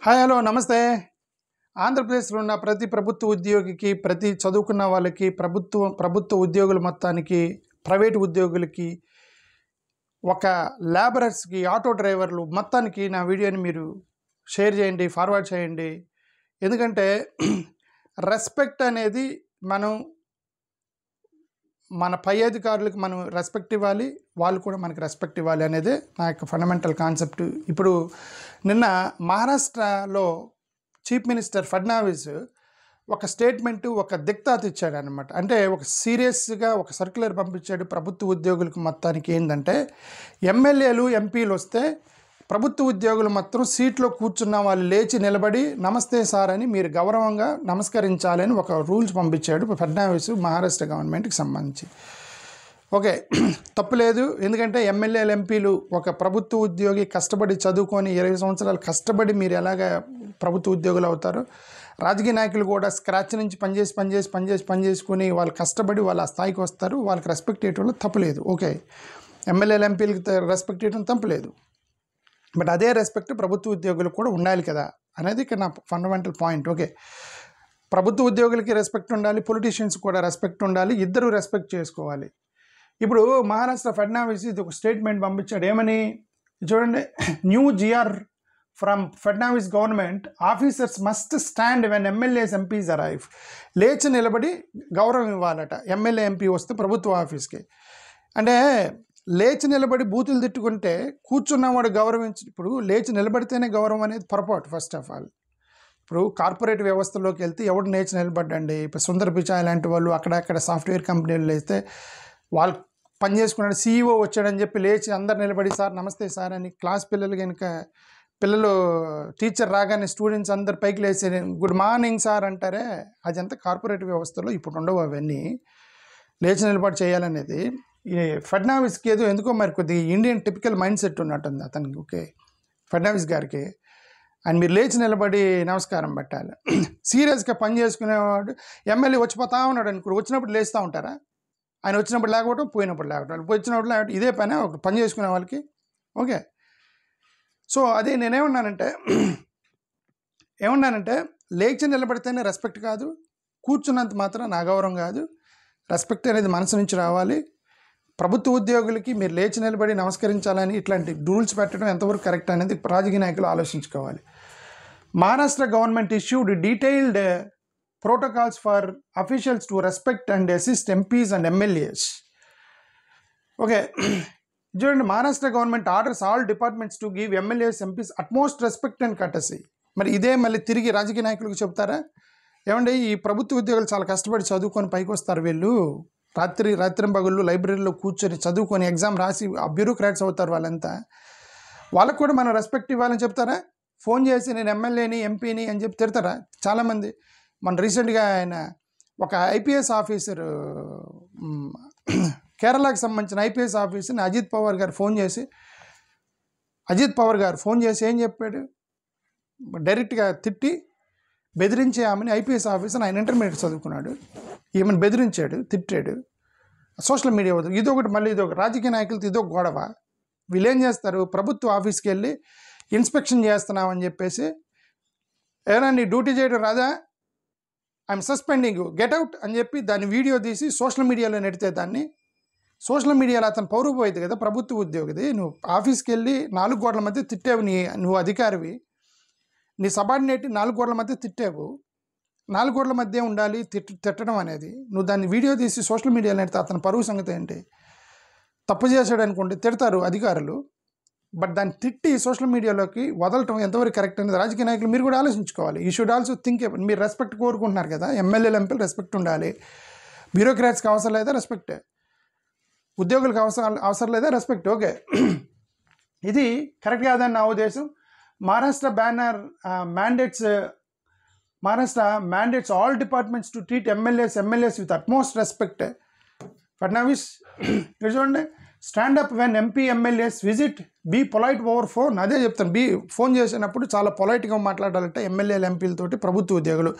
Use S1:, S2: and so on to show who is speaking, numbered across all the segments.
S1: Hi hello నమస్తే. ఆంధ్రప్రదేశ్లో ఉన్న ప్రతి ప్రభుత్వ ఉద్యోగికి, ప్రతి చదువుకున్న వాళ్ళకి, ప్రభుత్వ ఉద్యోగుల మొత్తానికి, ప్రైవేటు ఉద్యోగులకి, ఒక లేబరర్స్‌కి, ఆటో డ్రైవర్లు మొత్తానికి నా వీడియోని మీరు షేర్ చేయండి, ఫార్వర్డ్ చేయండి. ఎందుకంటే రెస్పెక్ట్ అనేది మన పై అధికారులకు మనం రెస్పెక్ట్ ఇవ్వాలి, వాళ్ళు కూడా మనకి రెస్పెక్ట్ ఇవ్వాలి అనేది నా యొక్క ఫండమెంటల్ కాన్సెప్ట్. ఇప్పుడు నిన్న మహారాష్ట్రలో చీఫ్ మినిస్టర్ ఫడ్నవీస్ ఒక స్టేట్మెంటు, ఒక దిక్తాత్ ఇచ్చాడనమాట. అంటే ఒక సీరియస్గా ఒక సర్క్యులర్ పంపించాడు ప్రభుత్వ ఉద్యోగులకు మొత్తానికి. ఏంటంటే ఎమ్మెల్యేలు, ఎంపీలు వస్తే ప్రభుత్వ ఉద్యోగులు మాత్రం సీట్లో కూర్చున్న వాళ్ళు లేచి నిలబడి నమస్తే సార్ అని మీరు గౌరవంగా నమస్కరించాలని ఒక రూల్స్ పంపించాడు ఫడ్నవీస్ మహారాష్ట్ర గవర్నమెంట్కి సంబంధించి. ఓకే, తప్పులేదు. ఎందుకంటే ఎమ్మెల్యేలు, ఎంపీలు ఒక ప్రభుత్వ ఉద్యోగి కష్టపడి చదువుకొని 20 సంవత్సరాలు కష్టపడి మీరు ఎలాగ ప్రభుత్వ ఉద్యోగులు అవుతారో, రాజకీయ నాయకులు కూడా స్క్రాచ్ నుంచి పనిచేసుకొని వాళ్ళు కష్టపడి వాళ్ళు ఆ స్థాయికి వస్తారు. వాళ్ళకి రెస్పెక్ట్ ఇవ్వడంలో తప్పులేదు. ఓకే, ఎమ్మెల్యేలు, ఎంపీలకి రెస్పెక్ట్ ఇవ్వడం తప్పులేదు. బట్ అదే రెస్పెక్ట్ ప్రభుత్వ ఉద్యోగులకు కూడా ఉండాలి కదా అనేది ఇక్కడ నా ఫండమెంటల్ పాయింట్. ఓకే, ప్రభుత్వ ఉద్యోగులకి రెస్పెక్ట్ ఉండాలి, పొలిటీషియన్స్ కూడా రెస్పెక్ట్ ఉండాలి, ఇద్దరు రెస్పెక్ట్ చేసుకోవాలి. ఇప్పుడు మహారాష్ట్ర ఫడ్నవీస్ ఇది ఒక స్టేట్మెంట్ పంపించాడు. ఏమని చూడండి, new GR from Fadnavis government, officers must stand when MLAs, MPs arrive. లేచి నిలబడి గౌరవం ఇవ్వాలట ఎమ్మెల్యే, ఎంపీ వస్తే ప్రభుత్వ ఆఫీస్కి. అంటే లేచి నిలబడి బూతులు తిట్టుకుంటే కూర్చున్నవాడు గౌరవించి, ఇప్పుడు లేచి నిలబడితేనే గౌరవం అనేది పొరపాటు. ఫస్ట్ ఆఫ్ ఆల్ ఇప్పుడు కార్పొరేట్ వ్యవస్థలోకి వెళ్తే ఎవడు లేచి నిలబడ్డండి. ఇప్పుడు సుందర్ పిచాయ్ లాంటి వాళ్ళు అక్కడక్కడ సాఫ్ట్వేర్ కంపెనీలు వేస్తే వాళ్ళు పని చేసుకున్నాడు, సీఈఓ వచ్చాడని చెప్పి లేచి అందరు నిలబడి సార్ నమస్తే సార్ అని. క్లాస్ పిల్లలు కనుక పిల్లలు టీచర్ రాగానే స్టూడెంట్స్ అందరు పైకి లేచి గుడ్ మార్నింగ్ సార్ అంటారే, అదంతా కార్పొరేట్ వ్యవస్థలో ఇప్పుడు ఉండవు. అవన్నీ లేచి నిలబడి చేయాలనేది ఈ ఫడ్నవీస్కి ఏదో ఎందుకో మరి కొద్దిగా ఇండియన్ టిపికల్ మైండ్ సెట్ ఉన్నట్టుంది అతనికి. ఓకే, ఫడ్నవీస్ గారికి. అండ్ మీరు లేచి నిలబడి నమస్కారం పెట్టాలి. సీరియస్గా పని చేసుకునేవాడు ఎమ్మెల్యే వచ్చిపోతా ఉన్నాడు అనుకో, వచ్చినప్పుడు లేస్తూ ఉంటారా? ఆయన వచ్చినప్పుడు లేకపోవడం, పోయినప్పుడు లేకపోవడం, వచ్చినప్పుడు లేకపోవడం, ఇదే పని ఒక పని చేసుకునే వాళ్ళకి. ఓకే, సో అదే ఏమన్నానంటే లేచి నిలబడితేనే రెస్పెక్ట్ కాదు, కూర్చున్నంత మాత్రం నా గౌరవం కాదు. రెస్పెక్ట్ అనేది మనసు నుంచి రావాలి. ప్రభుత్వ ఉద్యోగులకి మీరు లేచి నిలబడి నమస్కరించాలని ఇట్లాంటి రూల్స్ పెట్టడం ఎంతవరకు కరెక్ట్ అనేది రాజకీయ నాయకులు ఆలోచించుకోవాలి. Maharashtra government issued detailed protocols for officials to respect and assist MPs and MLAs. Okay, చూడండి, Maharashtra government orders all departments to give MLAs, MPs utmost respect and courtesy. మరి ఇదే మళ్ళీ తిరిగి రాజకీయ నాయకులకు చెప్తారా? ఏమండి, ఈ ప్రభుత్వ ఉద్యోగులు చాలా కష్టపడి చదువుకొని పైకి వస్తారు. వీళ్ళు రాత్రింబగళ్ళు లైబ్రరీలో కూర్చొని చదువుకొని ఎగ్జామ్ రాసి బ్యూరోక్రాట్స్ అవుతారు. వాళ్ళకు కూడా మనం రెస్పెక్ట్ ఇవ్వాలని చెప్తారా? ఫోన్ చేసి నేను ఎమ్మెల్యేని, ఎంపీని అని చెప్పి తిడతారా చాలామంది? మన రీసెంట్గా ఆయన ఒక ఐపీఎస్ ఆఫీసరు, కేరళకి సంబంధించిన ఐపీఎస్ ఆఫీసర్ని అజిత్ పవార్ గారు ఫోన్ చేసి ఏం చెప్పాడు? డైరెక్ట్గా తిట్టి బెదిరించే ఆమెని, ఐపీఎస్ ఆఫీసర్, ఆయన ఇంటర్మీడియట్ చదువుకున్నాడు, ఈమెను బెదిరించాడు, తిట్టాడు. సోషల్ మీడియా వద్దు. ఇదొకటి, మళ్ళీ ఇదొక రాజకీయ నాయకులతో ఇదొక గొడవ. వీళ్ళు ఏం చేస్తారు, ప్రభుత్వ ఆఫీస్కి వెళ్ళి ఇన్స్పెక్షన్ చేస్తున్నామని చెప్పేసి, ఏమైనా నీ డ్యూటీ చేయడం రాదా, ఐఎమ్ సస్పెండింగ్, గెట్ అవుట్ అని చెప్పి దాన్ని వీడియో తీసి సోషల్ మీడియాలో నెడితే, దాన్ని సోషల్ మీడియాలో అతను పౌరు పోయింది కదా ప్రభుత్వ ఉద్యోగిది. నువ్వు ఆఫీస్కి వెళ్ళి 4 గోడల మధ్య తిట్టావు, నువ్వు అధికారివి, నీ సబార్డినేట్ 4 గోడల మధ్య తిట్టావు. 4 గోడల మధ్య ఉండాలి తిట్టడం అనేది. నువ్వు దాన్ని వీడియో తీసి సోషల్ మీడియాలో నెడితే అతని పరువు సంగతి ఏంటి? తప్పు చేశాడు అనుకోండి, తిడతారు అధికారులు. బట్ దాన్ని తిట్టి సోషల్ మీడియాలోకి వదలటం ఎంతవరకు కరెక్ట్ అనేది రాజకీయ నాయకులు మీరు కూడా ఆలోచించుకోవాలి. You should also think. మీరు రెస్పెక్ట్ కోరుకుంటున్నారు కదా, ఎమ్మెల్యేలు, ఎంపీలు రెస్పెక్ట్ ఉండాలి. బ్యూరోక్రాట్స్కి అవసరం లేదా రెస్పెక్ట్? ఉద్యోగులకు అవసరం లేదా రెస్పెక్ట్? ఓకే, ఇది కరెక్ట్ కాదని నా ఉద్దేశం. Maharashtra mandates all departments to treat MLAs with utmost respect. Fadnavis ఇక్కడ చూడండి, stand up when MP, MLAs visit, be polite over phone. అదే చెప్తాను, ఫోన్ చేసినప్పుడు చాలా పొలైట్గా మాట్లాడాలంటే ఎమ్మెల్యేలు, ఎంపీలతోటి ప్రభుత్వ ఉద్యోగులు.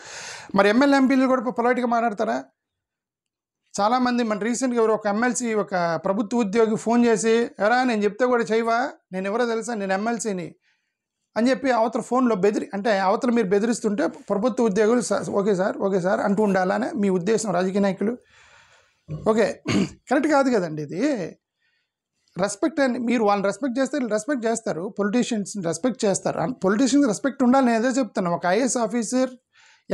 S1: మరి ఎమ్మెల్యే, ఎంపీలు కూడా పొలైట్గా మాట్లాడతారా? చాలామంది మన రీసెంట్గా ఒక ఎమ్మెల్సీ, ఒక ప్రభుత్వ ఉద్యోగి ఫోన్ చేసి, ఎరా నేను చెప్తే కూడా చేయవా, నేను ఎవరో తెలుసా, నేను ఎమ్మెల్సీని, అని చెప్పి అవతల ఫోన్లో అంటే అవతల మీరు బెదిరిస్తుంటే ప్రభుత్వ ఉద్యోగులు ఓకే సార్ అంటూ ఉండాలనే మీ ఉద్దేశం రాజకీయ నాయకులు? ఓకే, కరెక్ట్ కాదు కదండి ఇది. రెస్పెక్ట్ అని మీరు వాళ్ళని రెస్పెక్ట్ చేస్తారు, పొలిటీషియన్స్ని రెస్పెక్ట్ చేస్తారు. పొలిటీషియన్స్ రెస్పెక్ట్ ఉండాలి, నేను అదే చెప్తాను. ఒక ఐఏఎస్ ఆఫీసర్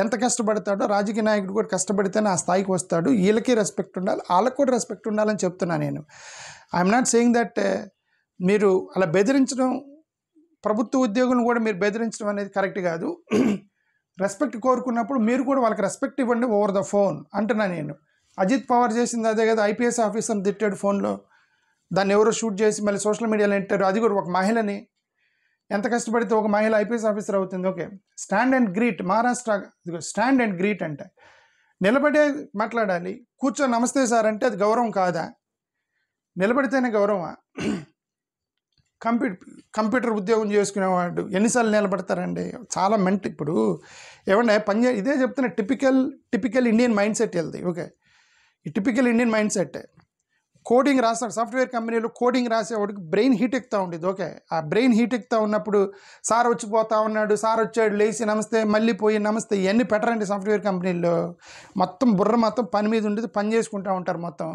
S1: ఎంత కష్టపడతాడో రాజకీయ నాయకుడు కూడా కష్టపడితేనే ఆ స్థాయికి వస్తాడు. వీళ్ళకి రెస్పెక్ట్ ఉండాలి, వాళ్ళకి కూడా రెస్పెక్ట్ ఉండాలని చెప్తున్నా నేను. ఐఎమ్ నాట్ సేయింగ్ దట్ మీరు అలా బెదిరించడం, ప్రభుత్వ ఉద్యోగులను కూడా మీరు బెదిరించడం అనేది కరెక్ట్ కాదు. రెస్పెక్ట్ కోరుకున్నప్పుడు మీరు కూడా వాళ్ళకి రెస్పెక్ట్ ఇవ్వండి ఓవర్ ద ఫోన్ అంటున్నా నేను. అజిత్ పవార్ చేసింది అదే కదా, ఐపీఎస్ ఆఫీసర్ని తిట్టాడు ఫోన్లో, దాన్ని ఎవరో షూట్ చేసి మళ్ళీ సోషల్ మీడియాలో పెట్టారు. అది కూడా ఒక మహిళని. ఎంత కష్టపడితే ఒక మహిళ ఐపీఎస్ ఆఫీసర్ అవుతుంది? Okay, stand and greet. Maharashtra stand and greet అంటే నిలబడే మాట్లాడాలి. కూర్చొని నమస్తే సార్ అంటే అది గౌరవం కాదా? నిలబడితేనే గౌరవమా? కంప్యూటర్ ఉద్యోగం చేసుకునేవాడు ఎన్నిసార్లు నిలబడతారండి? చాలా ఇప్పుడు ఏమన్నా ఇదే చెప్తున్న టిపికల్ ఇండియన్ మైండ్ సెట్ వెళ్తుంది. ఓకే, ఈ typical Indian mind set. Coding రాస్తాడు, సాఫ్ట్వేర్ కంపెనీలో కోడింగ్ రాసేవాడికి బ్రెయిన్ హీట్ ఎక్కుతూ ఉండేది. ఓకే, ఆ బ్రెయిన్ హీట్ ఎక్కుతూ ఉన్నప్పుడు సార్ వచ్చిపోతా ఉన్నాడు, సార్ వచ్చాడు, లేచి నమస్తే, మళ్ళీ పోయి నమస్తే, ఇవన్నీ పెట్టరండి సాఫ్ట్వేర్ కంపెనీల్లో. మొత్తం బుర్ర మొత్తం పని మీద ఉండేది, పని చేసుకుంటూ ఉంటారు మొత్తం.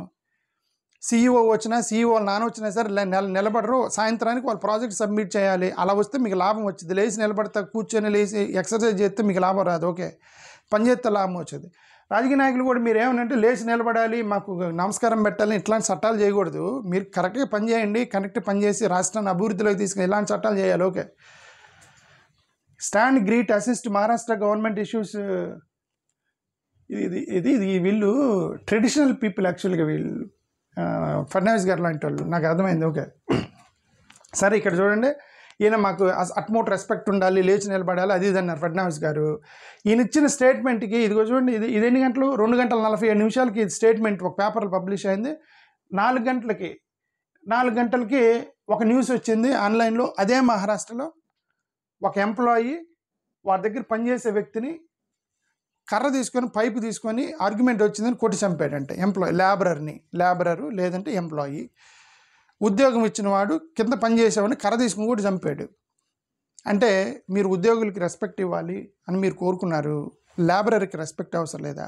S1: సీఈఓ వచ్చినా, సీఈఓ నాన్న వచ్చినా సరే నిలబడరు. సాయంత్రానికి వాళ్ళు ప్రాజెక్ట్ సబ్మిట్ చేయాలి. అలా వస్తే మీకు లాభం వచ్చింది. లేచి నిలబడతా, కూర్చొని లేచి ఎక్సర్సైజ్ చేస్తే మీకు లాభం రాదు. ఓకే, పని చేస్తే లాభం వచ్చేది. రాజకీయ నాయకులు కూడా మీరు ఏమనంటే లేచి నిలబడాలి, మాకు నమస్కారం పెట్టాలి, ఇట్లాంటి చట్టాలు చేయకూడదు. మీరు కరెక్ట్గా పని చేయండి, కరెక్ట్గా పనిచేసి రాష్ట్రాన్ని అభివృద్ధిలోకి తీసుకుని ఇలాంటి చట్టాలు చేయాలి. Okay, stand greet assist Maharashtra government issues. ఇది వీళ్ళు ట్రెడిషనల్ పీపుల్ యాక్చువల్గా. వీళ్ళు ఫడ్నవీస్ గారు లాంటి వాళ్ళు, నాకు అర్థమైంది. ఓకే, సరే ఇక్కడ చూడండి, ఈయన మాకు అట్మోస్ట్ రెస్పెక్ట్ ఉండాలి, లేచి నిలబడాలి, అది ఇది అన్నారు ఫడ్నవీస్ గారు. ఈయన ఇచ్చిన స్టేట్మెంట్కి ఇదిగో చూడండి, ఇది ఎన్ని గంటలు? 2 గంటల 47 నిమిషాలకి స్టేట్మెంట్ ఒక పేపర్లో పబ్లిష్ అయింది. 4 గంటలకి ఒక న్యూస్ వచ్చింది ఆన్లైన్లో. అదే మహారాష్ట్రలో ఒక ఎంప్లాయీ వారి దగ్గర పనిచేసే వ్యక్తిని కర్ర తీసుకొని, పైపు తీసుకొని ఆర్గ్యుమెంట్ వచ్చిందని కొట్టి చంపాడంటే లేబరరు లేదంటే ఎంప్లాయీ. ఉద్యోగం ఇచ్చిన వాడు కింద పనిచేసేవాడిని కర్ర తీసుకుని కూడా చంపాడు. అంటే మీరు ఉద్యోగులకి రెస్పెక్ట్ ఇవ్వాలి అని మీరు కోరుకున్నారు, లేబరర్కి రెస్పెక్ట్ అవసరం లేదా?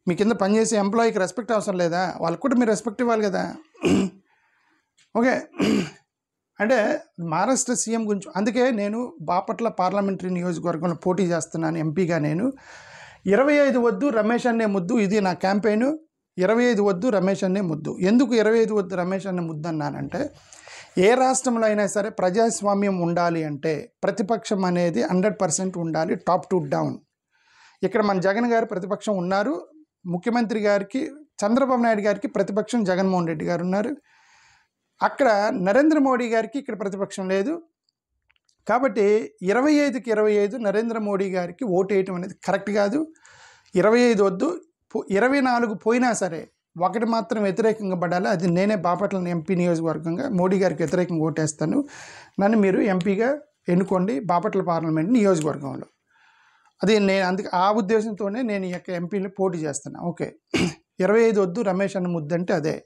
S1: మీ కింద పనిచేసే ఎంప్లాయీకి రెస్పెక్ట్ అవసరం లేదా? వాళ్ళకి కూడా మీరు రెస్పెక్ట్ ఇవ్వాలి కదా. ఓకే, అంటే మహారాష్ట్ర సీఎం గురించి. అందుకే నేను బాపట్ల పార్లమెంటరీ నియోజకవర్గంలో పోటీ చేస్తున్నాను ఎంపీగా. నేను 25 వద్దు రమేష్ అన్నే ముద్దు, ఇది నా క్యాంపెయిన్. 25 వద్దు రమేష్ అన్నే ముద్దు. ఎందుకు 25 వద్దు రమేష్ అన్నే ముద్దు అన్నానంటే, ఏ రాష్ట్రంలో అయినా సరే ప్రజాస్వామ్యం ఉండాలి అంటే ప్రతిపక్షం అనేది 100% ఉండాలి, టాప్ టు డౌన్. ఇక్కడ మన జగన్ గారు ప్రతిపక్షం ఉన్నారు, ముఖ్యమంత్రి గారికి చంద్రబాబు నాయుడు గారికి ప్రతిపక్షం జగన్మోహన్ రెడ్డి గారు ఉన్నారు. అక్కడ నరేంద్ర మోడీ గారికి ఇక్కడ ప్రతిపక్షం లేదు. కాబట్టి 25కి 25 నరేంద్ర మోడీ గారికి ఓటు వేయటం అనేది కరెక్ట్ కాదు. 25 వద్దు, 24 పోయినా సరే ఒకటి మాత్రం వ్యతిరేకంగా పడాలి. అది నేనే బాపట్ల ఎంపీ నియోజకవర్గంగా మోడీ గారికి వ్యతిరేకంగా ఓటేస్తాను. నన్ను మీరు ఎంపీగా ఎన్నుకోండి బాపట్ల పార్లమెంట్ నియోజకవర్గంలో. అది నేను అందుకే ఆ ఉద్దేశంతోనే నేను ఈ యొక్క ఎంపీని పోటీ చేస్తాను. ఓకే, 25 వద్దు రమేష్ అన్న ముద్దంటే అదే.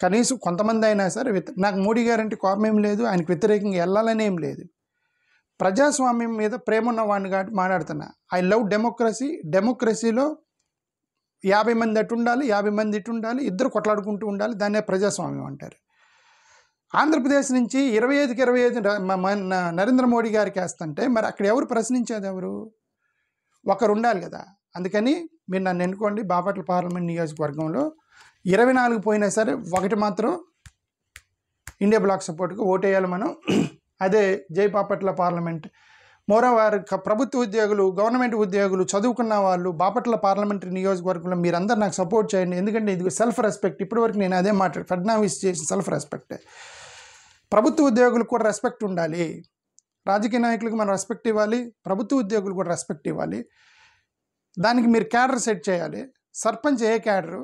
S1: కనీసం కొంతమంది అయినా సరే నాకు మోడీ గారంటే కోపం ఏం లేదు, ఆయనకు వ్యతిరేకంగా వెళ్ళాలని ఏం లేదు. ప్రజాస్వామ్యం మీద ప్రేమ ఉన్నవాడిని కాబట్టి మాట్లాడుతున్నా. ఐ లవ్ డెమోక్రసీలో 50 మంది అటు ఉండాలి, 50 మంది ఇటు ఉండాలి, ఇద్దరు కొట్లాడుకుంటూ ఉండాలి, దాన్నే ప్రజాస్వామ్యం అంటారు. ఆంధ్రప్రదేశ్ నుంచి 25కి 25 నరేంద్ర మోడీ గారికి వేస్తుంటే మరి అక్కడ ఎవరు ప్రశ్నించేది? ఒకరు ఉండాలి కదా. అందుకని మీరు నన్ను ఎన్నుకోండి బాపట్ల పార్లమెంట్ నియోజకవర్గంలో. 24 పోయినా సరే ఒకటి మాత్రం ఇండియా బ్లాక్ సపోర్ట్గా ఓటేయాలి మనం. అదే జై బాపట్ల పార్లమెంట్. మోరోవర్ ప్రభుత్వ ఉద్యోగులు, గవర్నమెంట్ ఉద్యోగులు, చదువుకున్న వాళ్ళు బాపట్ల పార్లమెంటరీ నియోజకవర్గంలో మీరందరూ నాకు సపోర్ట్ చేయండి. ఎందుకంటే ఇది సెల్ఫ్ రెస్పెక్ట్. ఇప్పటివరకు నేను అదే ఫడ్నవీస్ చేసిన సెల్ఫ్ రెస్పెక్ట్. ప్రభుత్వ ఉద్యోగులకు కూడా రెస్పెక్ట్ ఉండాలి, రాజకీయ నాయకులకు మనం రెస్పెక్ట్ ఇవ్వాలి, ప్రభుత్వ ఉద్యోగులు కూడా రెస్పెక్ట్ ఇవ్వాలి. దానికి మీరు క్యాడర్ సెట్ చేయాలి. సర్పంచ్ ఏ క్యాడరు,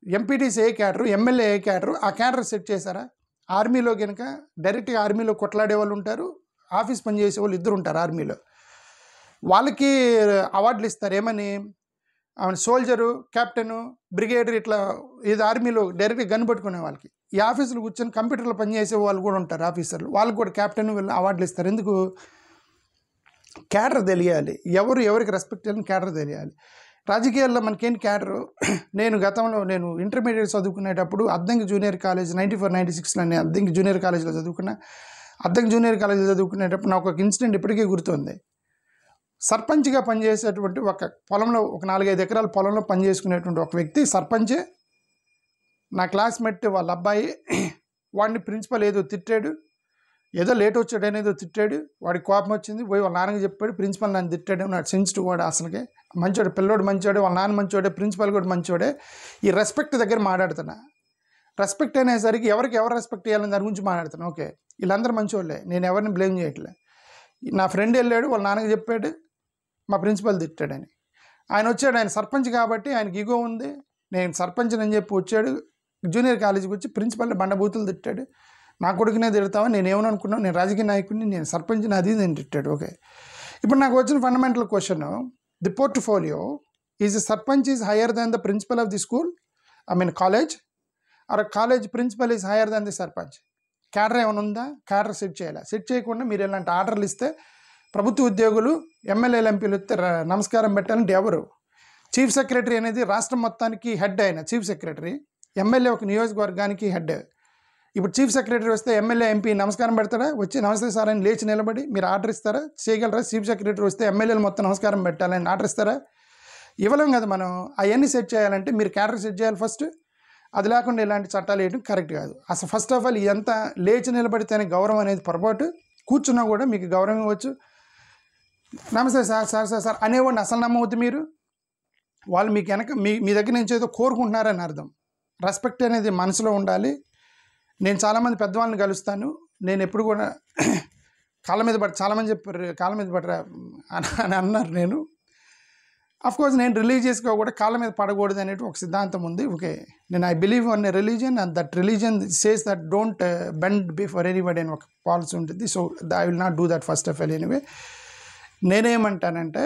S1: ఎంపీటీసీ ఏ క్యాడరు, ఎమ్మెల్యే ఏ క్యాడరు, ఆ క్యాడర్ సెట్ చేశారా? ఆర్మీలో కనుక డైరెక్ట్గా ఆర్మీలో కొట్లాడే వాళ్ళు ఉంటారు, ఆఫీస్ పనిచేసే వాళ్ళు ఇద్దరు ఉంటారు ఆర్మీలో. వాళ్ళకి అవార్డులు ఇస్తారు. ఏమని? ఆమె సోల్జరు, కెప్టెను, బ్రిగేడర్ ఇట్లా ఏదో ఆర్మీలో డైరెక్ట్గా గన్ పట్టుకునే వాళ్ళకి ఈ ఆఫీసులో కూర్చొని కంప్యూటర్లో పనిచేసే వాళ్ళు కూడా ఉంటారు ఆఫీసర్లు, వాళ్ళకి కూడా కెప్టెన్ వీళ్ళు అవార్డులు ఇస్తారు. ఎందుకు? క్యాడర్ తెలియాలి, ఎవరికి రెస్పెక్ట్ చేయాలని క్యాడర్ తెలియాలి. రాజకీయాల్లో మనకేంటి క్యాడరు? నేను ఇంటర్మీడియట్ చదువుకునేటప్పుడు అద్దంకి జూనియర్ కాలేజ్ 94-96లో నేను అద్దంకి జూనియర్ కాలేజ్లో చదువుకున్నా. అద్దంకి జూనియర్ కాలేజ్లో చదువుకునేటప్పుడు నాకు ఒక ఇన్సిడెంట్ ఇప్పటికీ గుర్తుంది. సర్పంచ్గా పనిచేసేటువంటి ఒక పొలంలో ఒక 4-5 ఎకరాల పొలంలో పనిచేసుకునేటువంటి ఒక వ్యక్తి సర్పంచే. నా క్లాస్మేట్ వాళ్ళ అబ్బాయి, వాడిని ప్రిన్సిపల్ ఏదో తిట్టాడు, ఏదో లేట్ వచ్చాడని ఏదో తిట్టాడు, వాడికి కోపం వచ్చింది, పోయి వాళ్ళ నాన్నకి చెప్పాడు, ప్రిన్సిపల్ నన్ను తిట్టాడు. నాకు సెన్సిటివ్ వాడు, అసలుకే మంచోడు, పిల్లోడు మంచోడే, వాళ్ళ నాన్న మంచోడే, ప్రిన్సిపల్ కూడా మంచోడే. ఈ రెస్పెక్ట్ దగ్గర మాట్లాడుతున్నా. రెస్పెక్ట్ అనేసరికి ఎవరు రెస్పెక్ట్ చేయాలని దాని గురించి మాట్లాడుతున్నా. ఓకే, వీళ్ళందరూ మంచోళ్ళే, నేను ఎవరిని బ్లేమ్ చేయట్లే. నా ఫ్రెండ్ వెళ్ళాడు, వాళ్ళ నాన్నకి చెప్పాడు, మా ప్రిన్సిపల్ తిట్టాడని. ఆయన వచ్చాడు, ఆయన సర్పంచ్ కాబట్టి ఆయనకి ఈగో ఉంది, నేను సర్పంచ్ అని చెప్పి వచ్చాడు. జూనియర్ కాలేజీకి వచ్చి ప్రిన్సిపల్ని బండబూతులు తిట్టాడు. నా కొడుకునే తిడతావా, నేను ఏమనుకున్నాను, నేను రాజకీయ నాయకుడిని, నేను సర్పంచ్ని, అది నేను తిట్టాడు. ఓకే, ఇప్పుడు నాకు వచ్చిన fundamental question, the portfolio is sarpanch is higher than the principal of the school, college, or college principal is higher than the sarpanch. Cadre ఏమైనా ఉందా? క్యాడర్ సెట్ చేయాలి. సెట్ చేయకుండా మీరు ఇలాంటి ఆర్డర్లు ఇస్తే ప్రభుత్వ ఉద్యోగులు, ఎమ్మెల్యేలు, ఎంపీలు ఇస్తే నమస్కారం పెట్టాలంటే ఎవరు? చీఫ్ సెక్రటరీ అనేది రాష్ట్రం మొత్తానికి హెడ్ అయిన చీఫ్ సెక్రటరీ, ఎమ్మెల్యే ఒక నియోజకవర్గానికి హెడ్. ఇప్పుడు చీఫ్ సెక్రటరీ వస్తే ఎమ్మెల్యే, ఎంపీ నమస్కారం పెడతాడా? వచ్చి నమస్తే సార్ అని లేచి నిలబడి మీరు ఆర్డర్ ఇస్తారా? చేయగలరా? చీఫ్ సెక్రటరీ వస్తే ఎమ్మెల్యేలు మొత్తం నమస్కారం పెట్టాలని ఆర్డర్ ఇస్తారా? ఇవ్వలేం కదా. మనం అవన్నీ సెట్ చేయాలంటే మీరు క్యాడర్ సెట్ చేయాలి ఫస్ట్. అది లేకుండా ఇలాంటి చట్టాలు వేయడం కరెక్ట్ కాదు. అసలు ఫస్ట్ ఆఫ్ ఆల్ ఇదంతా లేచి నిలబడితేనే గౌరవం అనేది పొరపాటు. కూర్చున్నా కూడా మీకు గౌరవం ఇవ్వచ్చు. నమస్తే సార్, సార్ సార్ సార్ అనేవాడిని అసలు నమ్మవద్దు మీరు. వాళ్ళు మీకు వెనక మీ దగ్గర నుంచి ఏదో కోరుకుంటున్నారని అర్థం. రెస్పెక్ట్ అనేది మనసులో ఉండాలి. నేను చాలామంది పెద్దవాళ్ళని కలుస్తాను, నేను ఎప్పుడు కూడా కాళ్ళ మీద పడి, చాలామంది చెప్పారు కాళ్ళ మీద పడరా అని అన్నారు. నేను అఫ్కోర్స్ నేను రిలీజియస్గా కూడా కాళ్ళ మీద పడకూడదు అనేది ఒక సిద్ధాంతం ఉంది. ఓకే, నేను I believe an religion and that religion says that don't bend before anybody అని ఒక పాలసీ ఉంటుంది. So I will not do that first of all. Anyway, నేనేమంటానంటే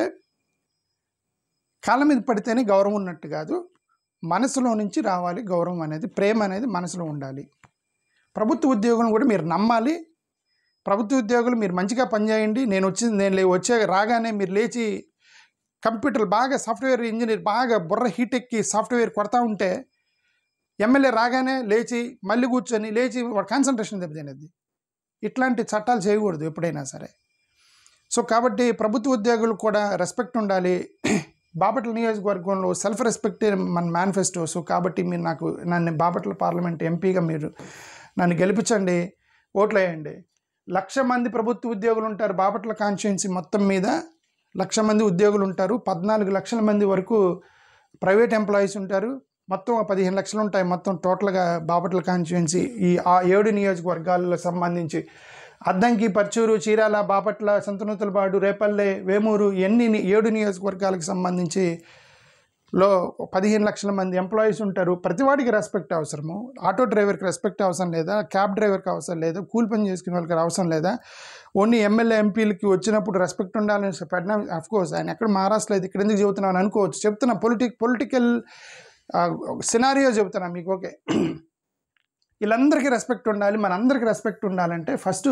S1: కాళ్ళ మీద పడితేనే గౌరవం ఉన్నట్టు కాదు, మనసులో నుంచి రావాలి గౌరవం అనేది, ప్రేమ అనేది మనసులో ఉండాలి. ప్రభుత్వ ఉద్యోగులను కూడా మీరు నమ్మాలి. ప్రభుత్వ ఉద్యోగులు మీరు మంచిగా పనిచేయండి. నేను రాగానే మీరు లేచి కంప్యూటర్లు బాగా సాఫ్ట్వేర్ ఇంజనీర్ బాగా బుర్ర హీట్ ఎక్కి సాఫ్ట్వేర్ కొడతా ఉంటే ఎమ్మెల్యే రాగానే లేచి మళ్ళీ కూర్చొని వాడు కాన్సన్ట్రేషన్ దెబ్బతినేది. ఇట్లాంటి చట్టాలు చేయకూడదు ఎప్పుడైనా సరే. సో కాబట్టి ప్రభుత్వ ఉద్యోగులు కూడా రెస్పెక్ట్ ఉండాలి. బాపట్ల నియోజకవర్గంలో సెల్ఫ్ రెస్పెక్ట్ మన మేనిఫెస్టో. సో కాబట్టి మీరు నన్ను బాపట్ల పార్లమెంట్ ఎంపీగా మీరు నన్ను గెలిపించండి, ఓట్లు వేయండి. 1,00,000 మంది ప్రభుత్వ ఉద్యోగులు ఉంటారు బాపట్ల కాన్స్టిట్యున్సీ మొత్తం మీద. 1,00,000 మంది ఉద్యోగులు ఉంటారు, 14 లక్షల మంది వరకు ప్రైవేట్ ఎంప్లాయీస్ ఉంటారు. మొత్తం 15 లక్షలు ఉంటాయి మొత్తం టోటల్గా బాపట్ల కాన్స్టిట్యున్సీ. ఈ 7 నియోజకవర్గాలకు సంబంధించి అద్దంకి, పర్చూరు, చీరాల, బాపట్ల, సంతనూతలపాడు, రేపల్లె, వేమూరు, 7 నియోజకవర్గాలకు సంబంధించి 15 లక్షల మంది ఎంప్లాయీస్ ఉంటారు. ప్రతివాడికి రెస్పెక్ట్ అవసరము. ఆటో డ్రైవర్కి రెస్పెక్ట్ అవసరం లేదా? క్యాబ్ డ్రైవర్కి అవసరం లేదా? కూలి పని చేసుకునే వాళ్ళకి అవసరం లేదా? ఓన్లీ ఎమ్మెల్యే, ఎంపీలకి వచ్చినప్పుడు రెస్పెక్ట్ ఉండాలని ఫడ్నవీస్, అఫ్కోర్స్ ఆయన ఎక్కడ మహారాష్ట్రలో ఇక్కడ ఎందుకు చెబుతున్నాను అనుకోవచ్చు. చెప్తున్నా పొలిటికల్ సినారియో చెబుతున్నా మీకు. ఓకే, వీళ్ళందరికీ రెస్పెక్ట్ ఉండాలి, మనందరికీ రెస్పెక్ట్ ఉండాలంటే ఫస్ట్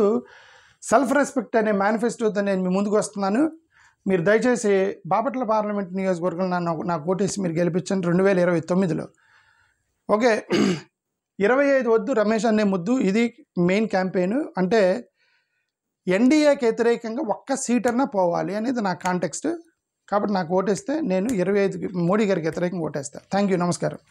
S1: సెల్ఫ్ రెస్పెక్ట్ అనే మేనిఫెస్టోతో నేను మీ ముందుకు వస్తున్నాను. మీరు దయచేసి బాపట్ల పార్లమెంట్ నియోజకవర్గంలో నాకు ఓటేసి మీరు గెలిపించండి 2029లో. ఓకే, 25 వద్దు రమేష్ అనే ముద్దు, ఇది మెయిన్ క్యాంపెయిన్. అంటే ఎన్డీఏకి వ్యతిరేకంగా ఒక్క సీట్ అన్నా పోవాలి అనేది నా కాంటెక్స్ట్. కాబట్టి నాకు ఓటేస్తే నేను 25 మోడీ గారికి వ్యతిరేకంగా ఓటేస్తాను. థ్యాంక్ యూ, నమస్కారం.